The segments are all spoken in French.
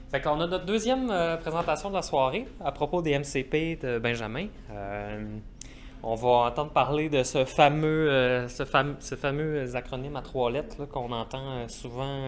Fait qu'on a notre deuxième présentation de la soirée à propos des MCP de Benjamin. On va entendre parler de ce fameux acronyme à trois lettres là, qu'on entend souvent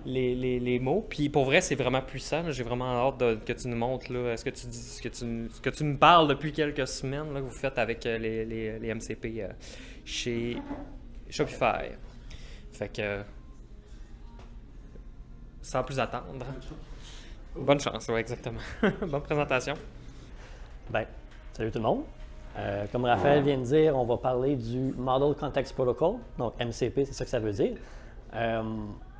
les mots. Puis pour vrai, c'est vraiment puissant. J'ai vraiment hâte que tu nous montres là, ce que tu me parles depuis quelques semaines là, que vous faites avec les MCP chez Shopify. Fait que sans plus attendre. Bonne chance, oui, exactement. Bonne présentation. Bien, salut tout le monde. Comme Raphaël vient de dire, on va parler du Model Context Protocol, donc MCP, c'est ça que ça veut dire.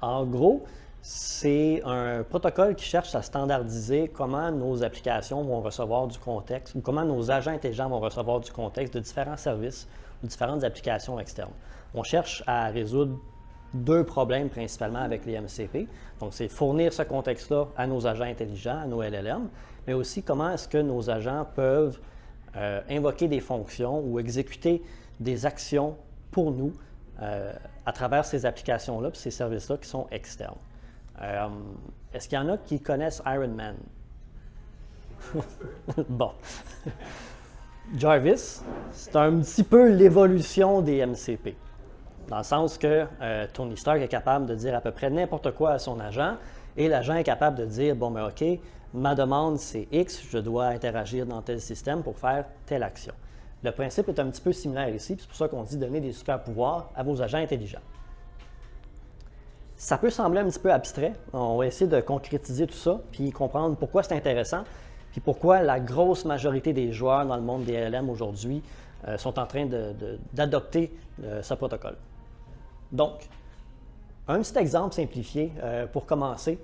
En gros, c'est un protocole qui cherche à standardiser comment nos applications vont recevoir du contexte ou comment nos agents intelligents vont recevoir du contexte de différents services ou différentes applications externes. On cherche à résoudre deux problèmes principalement avec les MCP. Donc, c'est fournir ce contexte-là à nos agents intelligents, à nos LLM, mais aussi comment est-ce que nos agents peuvent invoquer des fonctions ou exécuter des actions pour nous à travers ces applications-là et ces services-là qui sont externes. Est-ce qu'il y en a qui connaissent Iron Man? Bon. Jarvis, c'est un petit peu l'évolution des MCP. Dans le sens que Tony Stark est capable de dire à peu près n'importe quoi à son agent et l'agent est capable de dire, bon, ben OK, ma demande c'est X, je dois interagir dans tel système pour faire telle action. Le principe est un petit peu similaire ici, c'est pour ça qu'on dit donner des super pouvoirs à vos agents intelligents. Ça peut sembler un petit peu abstrait, on va essayer de concrétiser tout ça, puis comprendre pourquoi c'est intéressant, puis pourquoi la grosse majorité des joueurs dans le monde des LLM aujourd'hui sont en train d'adopter ce protocole. Donc, un petit exemple simplifié pour commencer.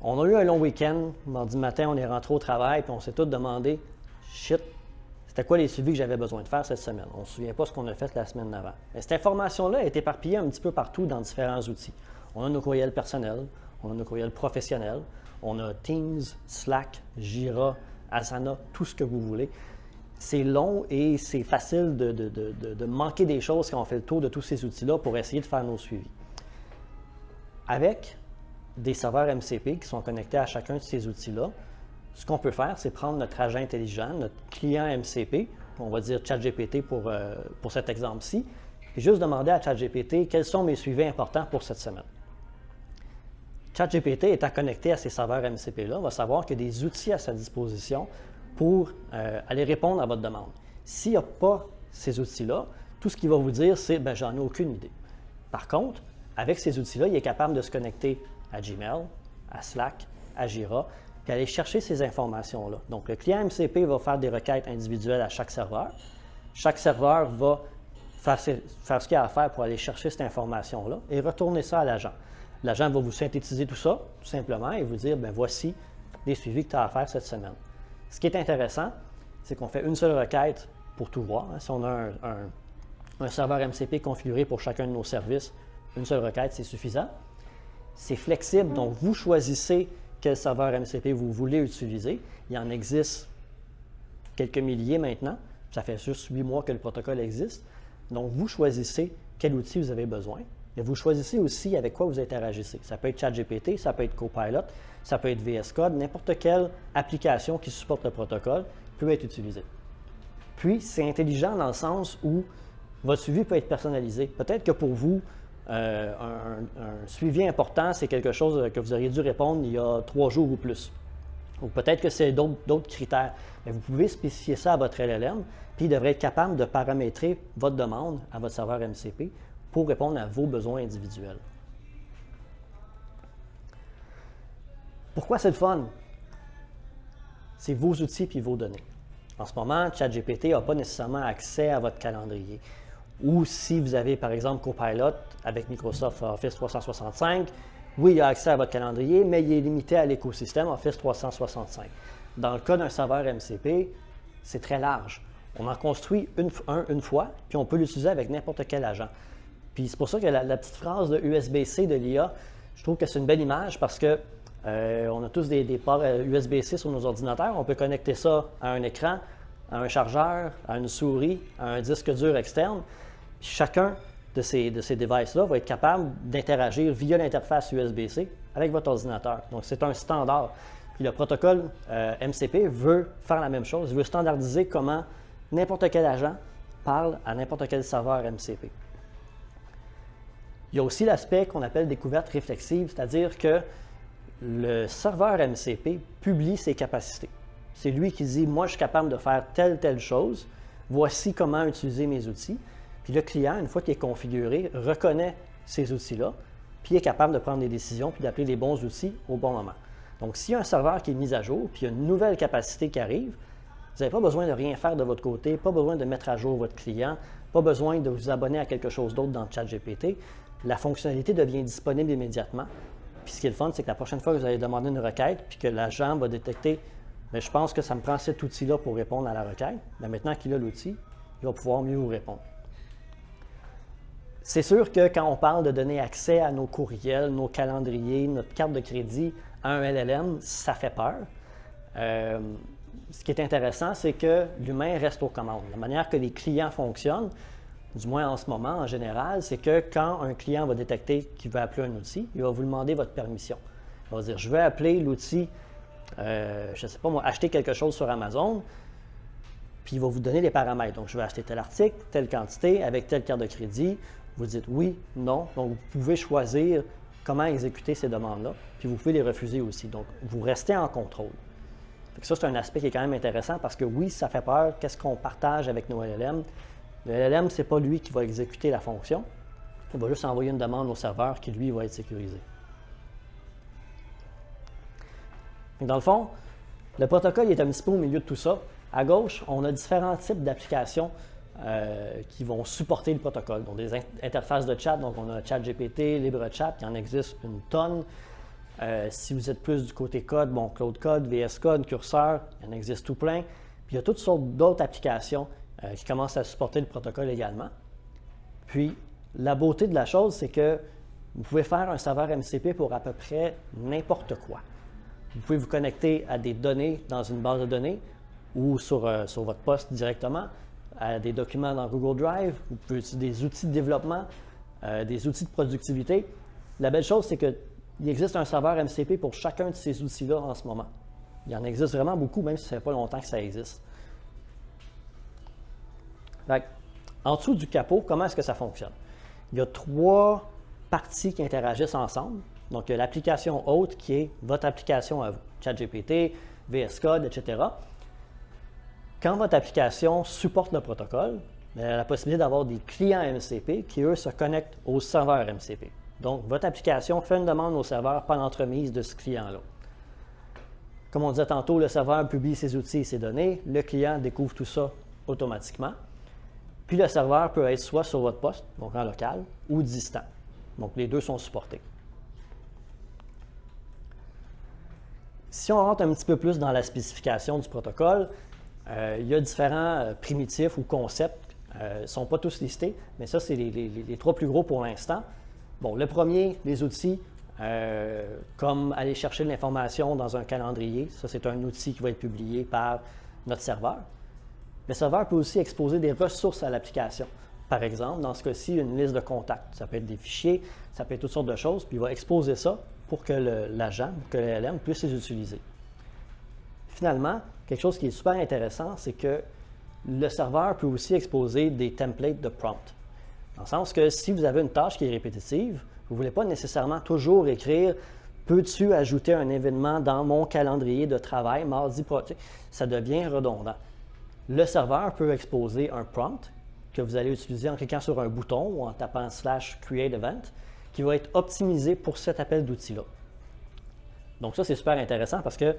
On a eu un long week-end. Mardi matin, on est rentré au travail puis on s'est tous demandé « Shit, c'était quoi les suivis que j'avais besoin de faire cette semaine? » On ne se souvient pas ce qu'on a fait la semaine d'avant. Et cette information-là est éparpillée un petit peu partout dans différents outils. On a nos courriels personnels, on a nos courriels professionnels, on a Teams, Slack, Jira, Asana, tout ce que vous voulez. C'est long et c'est facile de manquer des choses quand on fait le tour de tous ces outils-là pour essayer de faire nos suivis. Avec des serveurs MCP qui sont connectés à chacun de ces outils-là, ce qu'on peut faire, c'est prendre notre agent intelligent, notre client MCP, on va dire ChatGPT pour cet exemple-ci, et juste demander à ChatGPT quels sont mes suivis importants pour cette semaine. ChatGPT étant connecté à ces serveurs MCP-là, va savoir qu'il y a des outils à sa disposition pour aller répondre à votre demande. S'il n'y a pas ces outils-là, tout ce qu'il va vous dire, c'est « j'en ai aucune idée ». Par contre, avec ces outils-là, il est capable de se connecter à Gmail, à Slack, à Jira, puis aller chercher ces informations-là. Donc, le client MCP va faire des requêtes individuelles à chaque serveur. Chaque serveur va faire ce qu'il a à faire pour aller chercher cette information-là et retourner ça à l'agent. L'agent va vous synthétiser tout ça, tout simplement, et vous dire « voici les suivis que tu as à faire cette semaine ». Ce qui est intéressant, c'est qu'on fait une seule requête pour tout voir. Si on a un serveur MCP configuré pour chacun de nos services, une seule requête, c'est suffisant. C'est flexible, donc vous choisissez quel serveur MCP vous voulez utiliser. Il en existe quelques milliers maintenant. Ça fait juste 8 mois que le protocole existe. Donc, vous choisissez quel outil vous avez besoin. Et vous choisissez aussi avec quoi vous interagissez. Ça peut être ChatGPT, ça peut être Copilot, ça peut être VS Code, n'importe quelle application qui supporte le protocole peut être utilisée. Puis, c'est intelligent dans le sens où votre suivi peut être personnalisé. Peut-être que pour vous, un suivi important, c'est quelque chose que vous auriez dû répondre il y a 3 jours ou plus. Ou peut-être que c'est d'autres critères. Mais vous pouvez spécifier ça à votre LLM, puis il devrait être capable de paramétrer votre demande à votre serveur MCP pour répondre à vos besoins individuels. Pourquoi c'est le fun? C'est vos outils puis vos données. En ce moment, ChatGPT n'a pas nécessairement accès à votre calendrier. Ou si vous avez, par exemple, Copilot avec Microsoft Office 365, oui, il a accès à votre calendrier, mais il est limité à l'écosystème Office 365. Dans le cas d'un serveur MCP, c'est très large. On en construit une fois, puis on peut l'utiliser avec n'importe quel agent. Puis c'est pour ça que la petite phrase de USB-C de l'IA, je trouve que c'est une belle image parce que on a tous des ports USB-C sur nos ordinateurs. On peut connecter ça à un écran, à un chargeur, à une souris, à un disque dur externe. Puis chacun de ces devices-là va être capable d'interagir via l'interface USB-C avec votre ordinateur. Donc, c'est un standard. Puis le protocole MCP veut faire la même chose, veut standardiser comment n'importe quel agent parle à n'importe quel serveur MCP. Il y a aussi l'aspect qu'on appelle découverte réflexive, c'est-à-dire que le serveur MCP publie ses capacités. C'est lui qui dit « Moi, je suis capable de faire telle chose, voici comment utiliser mes outils ». Puis le client, une fois qu'il est configuré, reconnaît ces outils-là, puis est capable de prendre des décisions, puis d'appeler les bons outils au bon moment. Donc, s'il y a un serveur qui est mis à jour, puis il y a une nouvelle capacité qui arrive, vous n'avez pas besoin de rien faire de votre côté, pas besoin de mettre à jour votre client, pas besoin de vous abonner à quelque chose d'autre dans ChatGPT. La fonctionnalité devient disponible immédiatement. Puis ce qui est le fun, c'est que la prochaine fois que vous allez demander une requête, puis que l'agent va détecter, bien, je pense que ça me prend cet outil-là pour répondre à la requête, bien, maintenant qu'il a l'outil, il va pouvoir mieux vous répondre. C'est sûr que quand on parle de donner accès à nos courriels, nos calendriers, notre carte de crédit à un LLM, ça fait peur. Ce qui est intéressant, c'est que l'humain reste aux commandes. La manière que les clients fonctionnent, du moins en ce moment, en général, c'est que quand un client va détecter qu'il veut appeler un outil, il va vous demander votre permission. Il va dire, je veux appeler l'outil, je ne sais pas moi, acheter quelque chose sur Amazon, puis il va vous donner les paramètres. Donc, je veux acheter tel article, telle quantité, avec telle carte de crédit. Vous dites oui, non. Donc, vous pouvez choisir comment exécuter ces demandes-là, puis vous pouvez les refuser aussi. Donc, vous restez en contrôle. Ça, c'est un aspect qui est quand même intéressant parce que oui, ça fait peur. Qu'est-ce qu'on partage avec nos LLM? Le LLM, ce n'est pas lui qui va exécuter la fonction. Il va juste envoyer une demande au serveur qui, lui, va être sécurisé. Dans le fond, le protocole est un petit peu au milieu de tout ça. À gauche, on a différents types d'applications qui vont supporter le protocole. Donc, des interfaces de chat, donc on a ChatGPT, LibreChat, il y en existe une tonne. Si vous êtes plus du côté code, bon, Claude Code, VS Code, Curseur, il y en existe tout plein. Puis il y a toutes sortes d'autres applications qui commencent à supporter le protocole également. Puis, la beauté de la chose, c'est que vous pouvez faire un serveur MCP pour à peu près n'importe quoi. Vous pouvez vous connecter à des données dans une base de données ou sur votre poste directement, à des documents dans Google Drive. Vous pouvez utiliser des outils de développement, des outils de productivité. La belle chose, c'est qu'il existe un serveur MCP pour chacun de ces outils-là en ce moment. Il y en existe vraiment beaucoup, même si ça fait pas longtemps que ça existe. En dessous du capot, comment est-ce que ça fonctionne? Il y a 3 parties qui interagissent ensemble. Donc, il y a l'application hôte qui est votre application à vous, ChatGPT, VS Code, etc. Quand votre application supporte le protocole, elle a la possibilité d'avoir des clients MCP qui, eux, se connectent au serveur MCP. Donc, votre application fait une demande au serveur par l'entremise de ce client-là. Comme on disait tantôt, le serveur publie ses outils et ses données. Le client découvre tout ça automatiquement. Puis le serveur peut être soit sur votre poste, donc en local, ou distant. Donc, les deux sont supportés. Si on rentre un petit peu plus dans la spécification du protocole, il y a différents primitifs ou concepts. Ils ne sont pas tous listés, mais ça, c'est les 3 plus gros pour l'instant. Bon, le premier, les outils, comme aller chercher de l'information dans un calendrier. Ça, c'est un outil qui va être publié par notre serveur. Le serveur peut aussi exposer des ressources à l'application. Par exemple, dans ce cas-ci, une liste de contacts. Ça peut être des fichiers, ça peut être toutes sortes de choses, puis il va exposer ça pour que l'agent, que le LLM puisse les utiliser. Finalement, quelque chose qui est super intéressant, c'est que le serveur peut aussi exposer des templates de prompt. Dans le sens que si vous avez une tâche qui est répétitive, vous ne voulez pas nécessairement toujours écrire « Peux-tu ajouter un événement dans mon calendrier de travail mardi prochain ?» Ça devient redondant. Le serveur peut exposer un prompt que vous allez utiliser en cliquant sur un bouton ou en tapant / create event qui va être optimisé pour cet appel d'outil-là. Donc ça, c'est super intéressant parce que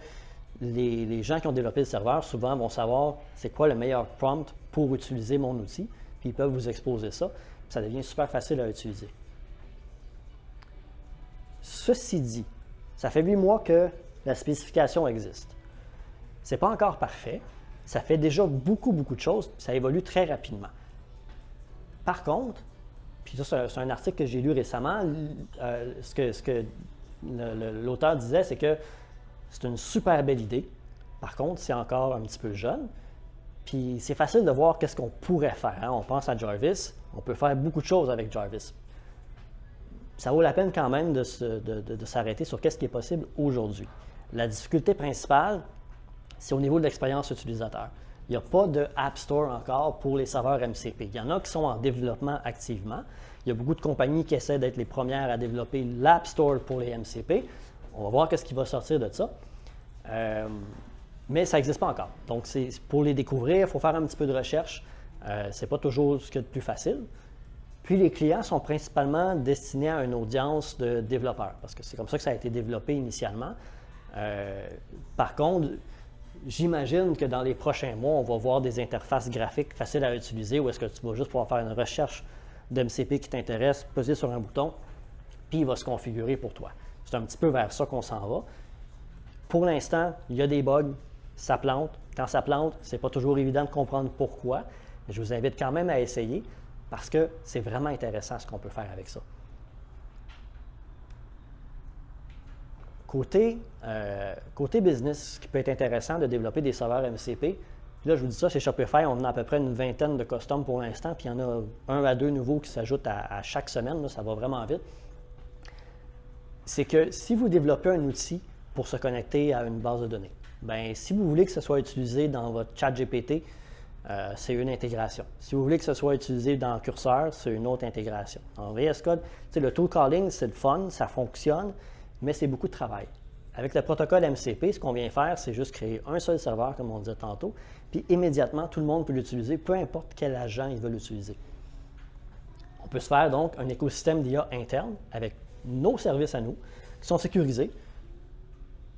les gens qui ont développé le serveur, souvent, vont savoir c'est quoi le meilleur prompt pour utiliser mon outil, puis ils peuvent vous exposer ça. Ça devient super facile à utiliser. Ceci dit, ça fait 8 mois que la spécification existe. Ce n'est pas encore parfait. Ça fait déjà beaucoup de choses, puis ça évolue très rapidement. Par contre, puis ça, c'est un article que j'ai lu récemment, ce que l'auteur disait, c'est que c'est une super belle idée. Par contre, c'est encore un petit peu jeune. Puis c'est facile de voir qu'est-ce qu'on pourrait faire. On pense à Jarvis, on peut faire beaucoup de choses avec Jarvis. ça vaut la peine quand même de s'arrêter sur qu'est-ce qui est possible aujourd'hui. La difficulté principale, c'est au niveau de l'expérience utilisateur. Il n'y a pas de App Store encore pour les serveurs MCP. Il y en a qui sont en développement activement. Il y a beaucoup de compagnies qui essaient d'être les premières à développer l'App Store pour les MCP. On va voir ce qui va sortir de ça. Mais ça n'existe pas encore. Donc, pour les découvrir, il faut faire un petit peu de recherche. Ce n'est pas toujours ce qu'il y a de plus facile. Puis, les clients sont principalement destinés à une audience de développeurs, parce que c'est comme ça que ça a été développé initialement. Par contre, j'imagine que dans les prochains mois, on va voir des interfaces graphiques faciles à utiliser où est-ce que tu vas juste pouvoir faire une recherche d'MCP qui t'intéresse, peser sur un bouton, puis il va se configurer pour toi. C'est un petit peu vers ça qu'on s'en va. Pour l'instant, il y a des bugs, ça plante. Quand ça plante, ce n'est pas toujours évident de comprendre pourquoi. Je vous invite quand même à essayer parce que c'est vraiment intéressant ce qu'on peut faire avec ça. Côté business, ce qui peut être intéressant de développer des serveurs MCP, là, je vous dis ça, chez Shopify, on a à peu près une vingtaine de customs pour l'instant, puis il y en a 1 à 2 nouveaux qui s'ajoutent à chaque semaine, là, ça va vraiment vite. C'est que si vous développez un outil pour se connecter à une base de données, bien, si vous voulez que ce soit utilisé dans votre chat GPT, c'est une intégration. Si vous voulez que ce soit utilisé dans Cursor, c'est une autre intégration. En VS Code, le tool calling, c'est le fun, ça fonctionne, mais c'est beaucoup de travail. Avec le protocole MCP, ce qu'on vient faire, c'est juste créer un seul serveur, comme on disait tantôt, puis immédiatement, tout le monde peut l'utiliser, peu importe quel agent il veut l'utiliser. On peut se faire donc un écosystème d'IA interne avec nos services à nous, qui sont sécurisés.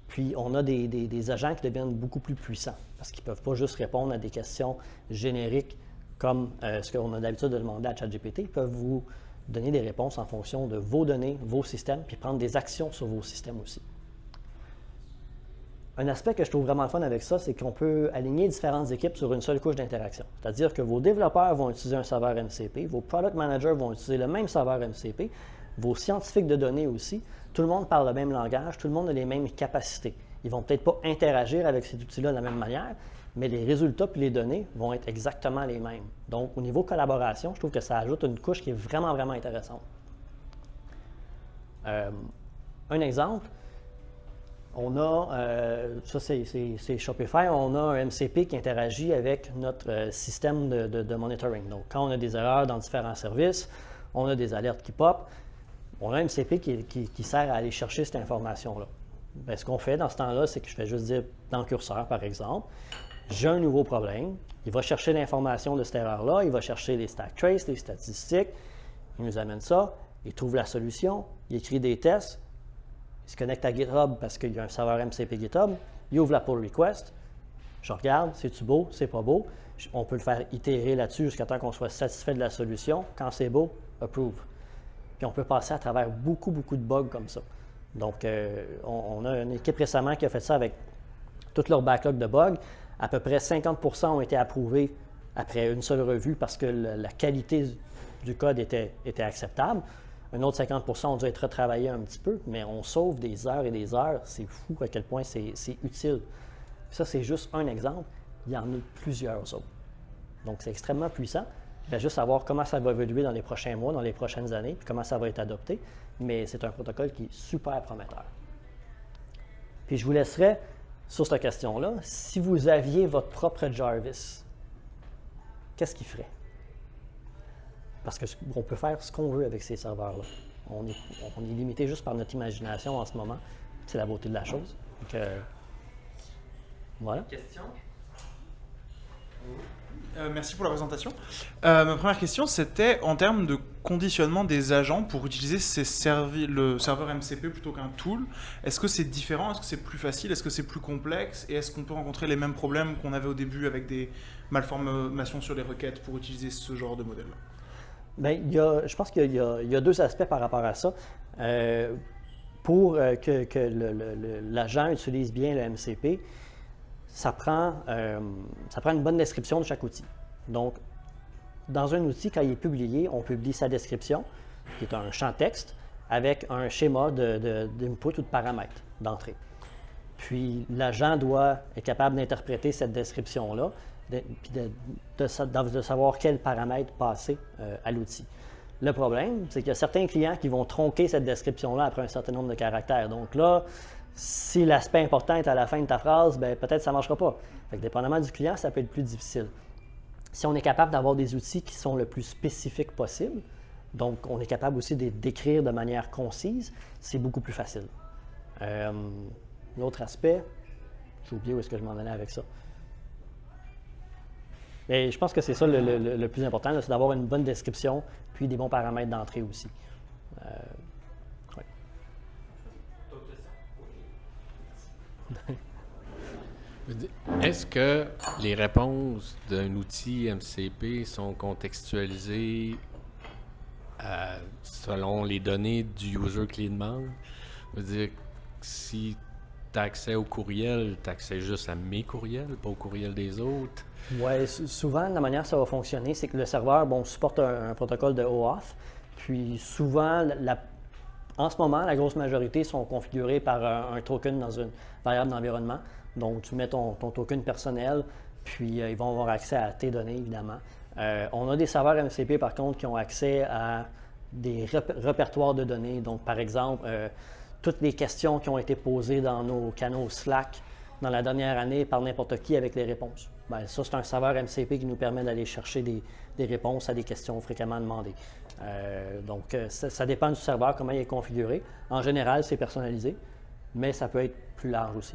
Puis, on a des agents qui deviennent beaucoup plus puissants parce qu'ils ne peuvent pas juste répondre à des questions génériques comme ce qu'on a d'habitude de demander à ChatGPT. Ils peuvent vous donner des réponses en fonction de vos données, vos systèmes, puis prendre des actions sur vos systèmes aussi. Un aspect que je trouve vraiment fun avec ça, c'est qu'on peut aligner différentes équipes sur une seule couche d'interaction. C'est-à-dire que vos développeurs vont utiliser un serveur MCP, vos product managers vont utiliser le même serveur MCP, vos scientifiques de données aussi. Tout le monde parle le même langage, tout le monde a les mêmes capacités. Ils ne vont peut-être pas interagir avec ces outils-là de la même manière, mais les résultats et les données vont être exactement les mêmes. Donc, au niveau collaboration, je trouve que ça ajoute une couche qui est vraiment, vraiment intéressante. Un exemple, on a, ça c'est Shopify, on a un MCP qui interagit avec notre système de monitoring. Donc, quand on a des erreurs dans différents services, on a des alertes qui pop. On a un MCP qui sert à aller chercher cette information-là. Bien, ce qu'on fait dans ce temps-là, c'est que je fais juste dire dans Cursor, par exemple, j'ai un nouveau problème. Il va chercher l'information de cette erreur-là, il va chercher les stack traces, les statistiques, il nous amène ça, il trouve la solution, il écrit des tests, il se connecte à GitHub parce qu'il y a un serveur MCP GitHub, il ouvre la pull request, je regarde, c'est-tu beau, c'est pas beau, on peut le faire itérer là-dessus jusqu'à temps qu'on soit satisfait de la solution. Quand c'est beau, approve. Puis on peut passer à travers beaucoup, beaucoup de bugs comme ça. Donc, on a une équipe récemment qui a fait ça avec tout leur backlog de bugs. À peu près 50% ont été approuvés après une seule revue parce que la qualité du code était acceptable. Un autre 50% ont dû être retravaillés un petit peu, mais on sauve des heures et des heures. C'est fou à quel point c'est utile. Ça, c'est juste un exemple. Il y en a plusieurs autres. Donc, c'est extrêmement puissant. Il va juste savoir comment ça va évoluer dans les prochains mois, dans les prochaines années, puis comment ça va être adopté. Mais c'est un protocole qui est super prometteur. Puis je vous laisserai sur cette question-là. Si vous aviez votre propre Jarvis, qu'est-ce qu'il ferait? Parce qu'on peut faire ce qu'on veut avec ces serveurs-là. On est limité juste par notre imagination en ce moment. C'est la beauté de la chose. Donc, voilà. Question? Merci pour la présentation. Ma première question, c'était en termes de conditionnement des agents pour utiliser le serveur MCP plutôt qu'un tool. Est-ce que c'est différent? Est-ce que c'est plus facile? Est-ce que c'est plus complexe? Et est-ce qu'on peut rencontrer les mêmes problèmes qu'on avait au début avec des malformations sur les requêtes pour utiliser ce genre de modèle? Bien, je pense qu'il y a deux aspects par rapport à ça. Pour que l'agent utilise bien le MCP, ça prend une bonne description de chaque outil. Donc, dans un outil, quand il est publié, on publie sa description, qui est un champ texte, avec un schéma d'input ou de paramètres d'entrée. Puis, l'agent doit être capable d'interpréter cette description-là, puis de savoir quels paramètres passer à l'outil. Le problème, c'est qu'il y a certains clients qui vont tronquer cette description-là après un certain nombre de caractères. Donc là, si l'aspect important est à la fin de ta phrase, ben, peut-être que ça ne marchera pas. Fait que dépendamment du client, ça peut être plus difficile. Si on est capable d'avoir des outils qui sont le plus spécifiques possible, donc on est capable aussi de décrire de manière concise, c'est beaucoup plus facile. L'autre aspect, j'ai oublié où est-ce que je m'en allais avec ça. Mais je pense que c'est ça le plus important, c'est d'avoir une bonne description, puis des bons paramètres d'entrée aussi. Ouais. Est-ce que les réponses d'un outil MCP sont contextualisées selon les données du user qui les demande? Je veux dire, si tu as accès au courriel, tu as accès juste à mes courriels, pas au courriel des autres? Oui, souvent, la manière que ça va fonctionner, c'est que le serveur supporte un protocole de OAuth. Puis souvent, en ce moment, la grosse majorité sont configurés par un token dans une variable d'environnement. Donc, tu mets ton token personnel, puis ils vont avoir accès à tes données, évidemment. On a des serveurs MCP, par contre, qui ont accès à des répertoires de données. Donc, par exemple, toutes les questions qui ont été posées dans nos canaux Slack dans la dernière année par n'importe qui avec les réponses. Bien, ça, c'est un serveur MCP qui nous permet d'aller chercher des réponses à des questions fréquemment demandées. Donc, ça dépend du serveur, comment il est configuré. En général, c'est personnalisé, mais ça peut être plus large aussi.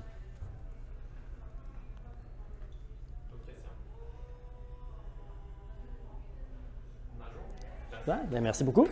Bien, merci beaucoup.